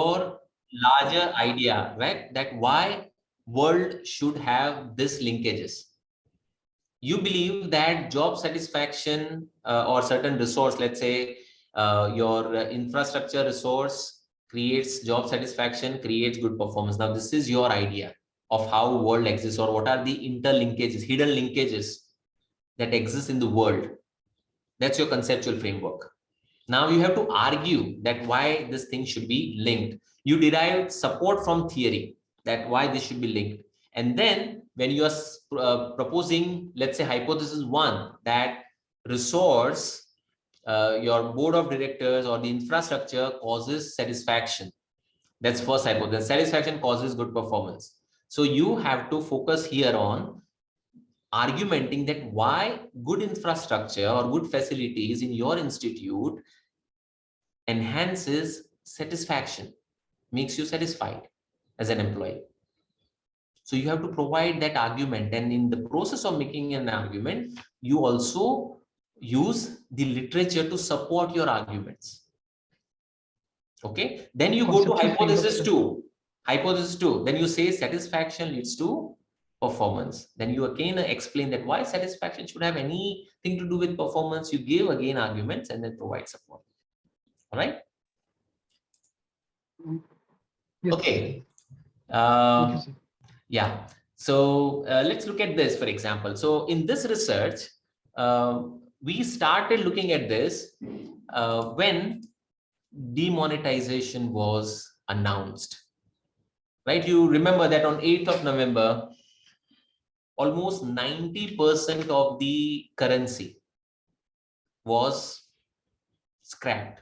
your larger idea, right? That why world should have this linkages. You believe that job satisfaction or certain resource, let's say your infrastructure resource creates job satisfaction, creates good performance. Now, this is your idea of how world exists, or what are the interlinkages, hidden linkages that exist in the world. That's your conceptual framework. Now you have to argue that why this thing should be linked. You derive support from theory that why this should be linked. And then when you are proposing, let's say hypothesis one, that resource, your board of directors or the infrastructure causes satisfaction. That's first hypothesis. Satisfaction causes good performance. So you have to focus here on argumenting that why good infrastructure or good facilities in your institute enhances satisfaction, makes you satisfied as an employee. So you have to provide that argument, and in the process of making an argument, you also use the literature to support your arguments. Okay, then you go to hypothesis two. Hypothesis two, then you say satisfaction leads to performance. Then you again explain that why satisfaction should have anything to do with performance. You give again arguments and then provide support. All right. Yes. Okay. Yeah. So let's look at this, for example. So in this research, we started looking at this when demonetization was announced. Right? You remember that on 8th of November, almost 90% of the currency was scrapped.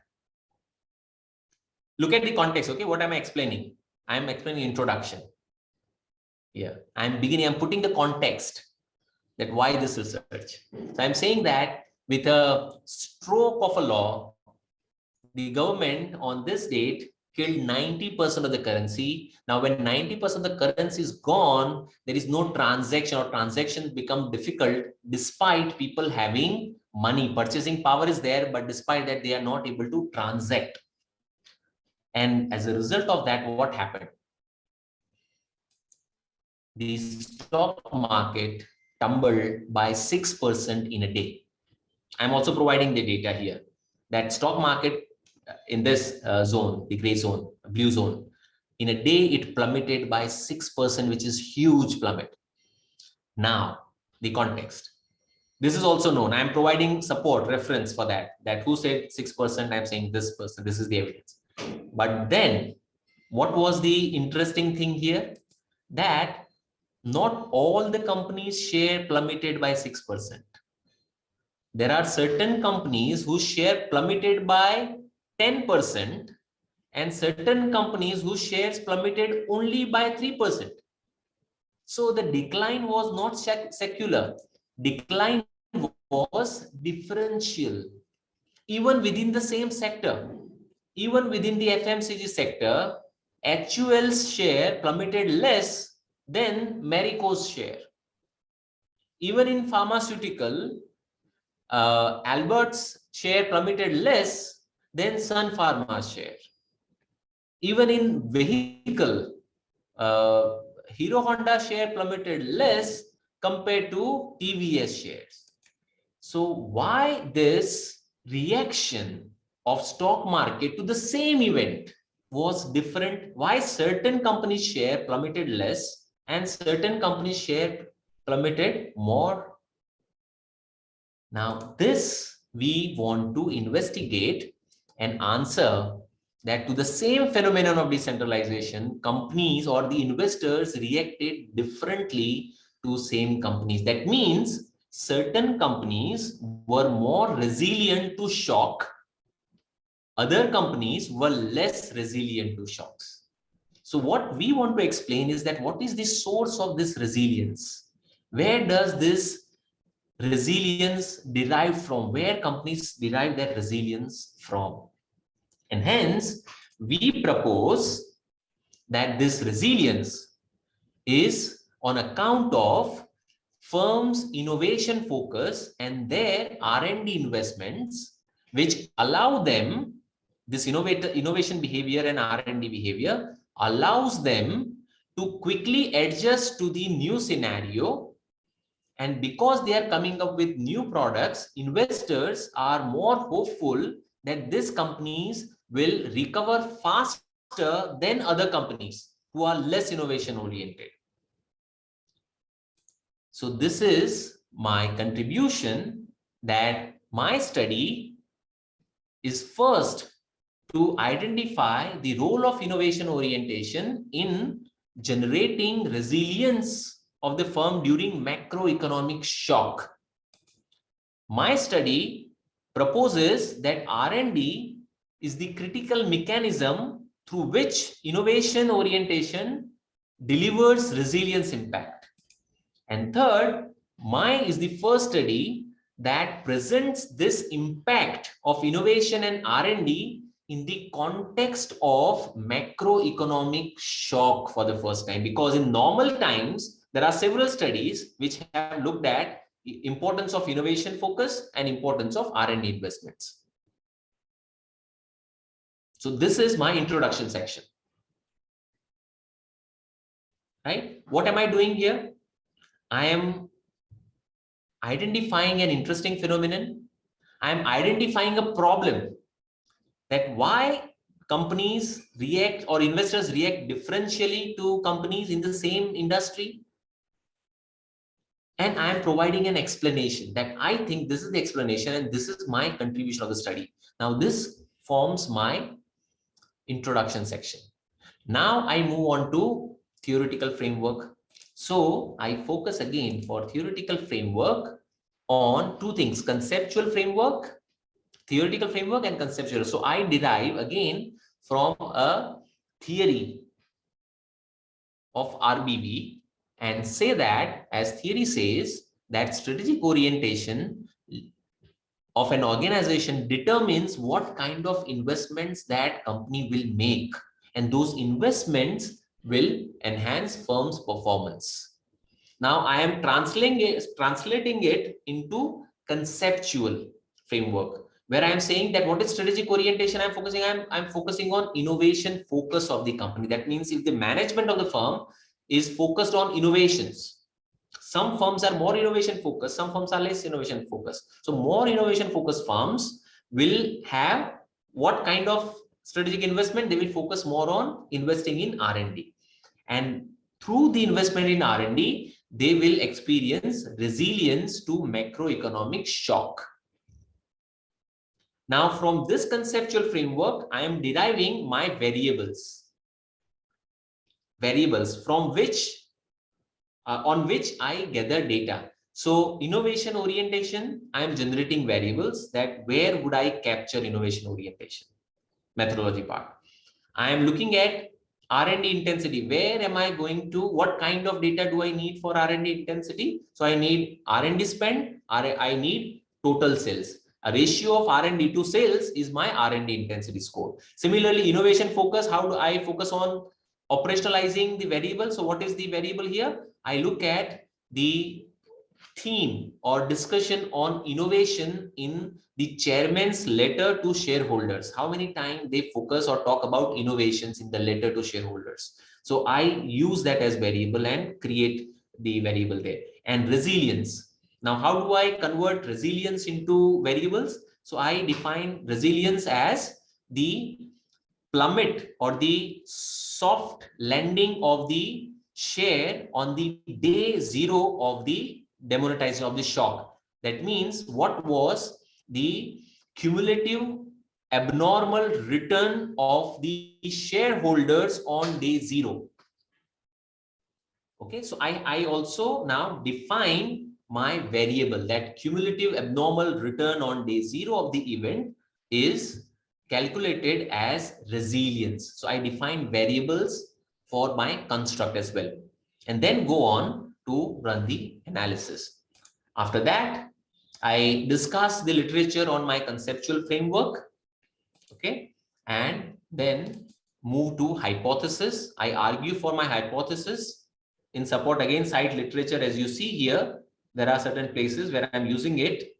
Look at the context, okay? What am I explaining? I'm explaining introduction. Yeah, I'm putting the context that why this research. So I'm saying that with a stroke of a law, the government on this date killed 90% of the currency. Now, when 90% of the currency is gone, there is no transaction, or transactions become difficult despite people having money. Purchasing power is there, but despite that, they are not able to transact. And as a result of that, what happened? The stock market tumbled by 6% in a day. I'm also providing the data here. That stock market in this zone, the gray zone, blue zone, in a day it plummeted by 6%, which is huge plummet. Now, the context. This is also known. I'm providing support reference for that. That who said 6%, I'm saying this person. This is the evidence. But then, what was the interesting thing here? That not all the companies' share plummeted by 6%. There are certain companies whose share plummeted by 10%, and certain companies whose shares plummeted only by 3%. So the decline was not secular. Decline was differential. Even within the same sector, even within the FMCG sector, HUL's share plummeted less than Marico's share. Even in pharmaceutical, Albert's share plummeted less than Sun Pharma's share. Even in vehicle, Hero Honda share plummeted less compared to TVS shares. So why this reaction of stock market to the same event was different? Why certain companies' share plummeted less and certain companies' share plummeted more? Now, this we want to investigate and answer that to the same phenomenon of decentralization, companies or the investors reacted differently to same companies. That means certain companies were more resilient to shock. Other companies were less resilient to shocks. So what we want to explain is that what is the source of this resilience? Where does this resilience derive from? Where companies derive their resilience from? And hence, we propose that this resilience is on account of firms' innovation focus and their R&D investments, which allow them this innovation behavior and R&D behavior allows them to quickly adjust to the new scenario. And because they are coming up with new products, investors are more hopeful that these companies will recover faster than other companies who are less innovation oriented. So this is my contribution, that my study is first to identify the role of innovation orientation in generating resilience of the firm during macroeconomic shock. My study proposes that R&D is the critical mechanism through which innovation orientation delivers resilience impact. And third, mine is the first study that presents this impact of innovation and R&D in the context of macroeconomic shock for the first time, because in normal times, there are several studies which have looked at the importance of innovation focus and importance of R&D investments. So this is my introduction section, right? What am I doing here? I am identifying an interesting phenomenon. I am identifying a problem, that why companies react or investors react differentially to companies in the same industry. And I am providing an explanation that I think this is the explanation and this is my contribution of the study. Now this forms my introduction section. Now I move on to theoretical framework. So I focus again for theoretical framework on two things: conceptual framework, theoretical framework, and conceptual. So I derive again from a theory of RBB and say that, as theory says, that strategic orientation of an organization determines what kind of investments that company will make, and those investments will enhance firm's performance. Now I am translating it into conceptual framework, where I am saying that what is strategic orientation I'm focusing, I'm focusing on innovation focus of the company. That means if the management of the firm is focused on innovations, some firms are more innovation focused, some firms are less innovation focused. So more innovation focused firms will have what kind of strategic investment? They will focus more on investing in R&D, and through the investment in R&D, they will experience resilience to macroeconomic shock. Now, from this conceptual framework, I am deriving my variables from which on which I gather data. So innovation orientation, I am generating variables, that where would I capture innovation orientation methodology part. I am looking at R&D intensity. Where am I going to, what kind of data do I need for R&D intensity? So I need R&D spend, I need total sales. A ratio of R&D to sales is my R&D intensity score. Similarly, innovation focus, how do I focus on operationalizing the variable? So what is the variable here? I look at the theme or discussion on innovation in the chairman's letter to shareholders. How many times they focus or talk about innovations in the letter to shareholders. So I use that as variable and create the variable there. And resilience. Now, how do I convert resilience into variables? So I define resilience as the plummet or the soft landing of the share on the day zero of the demonetization of the shock. That means what was the cumulative abnormal return of the shareholders on day zero. Okay, so I also now define my variable, that cumulative abnormal return on day zero of the event is calculated as resilience. So I define variables for my construct as well, and then go on to run the analysis. After that, I discuss the literature on my conceptual framework, okay, and then move to hypothesis. I argue for my hypothesis. In support, again, cite literature. As you see here, there are certain places where I'm using it.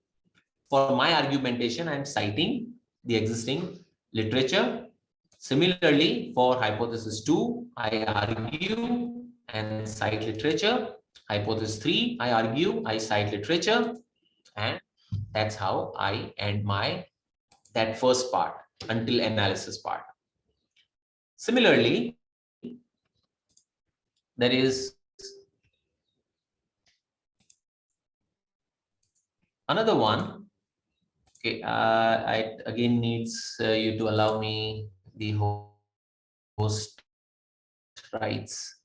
For my argumentation, I'm citing the existing literature. Similarly, for hypothesis 2, I argue and cite literature. Hypothesis 3, I argue, I cite literature. And that's how I end that first part until analysis part. Similarly, there is another one. Okay, I again needs you to allow me the host rights.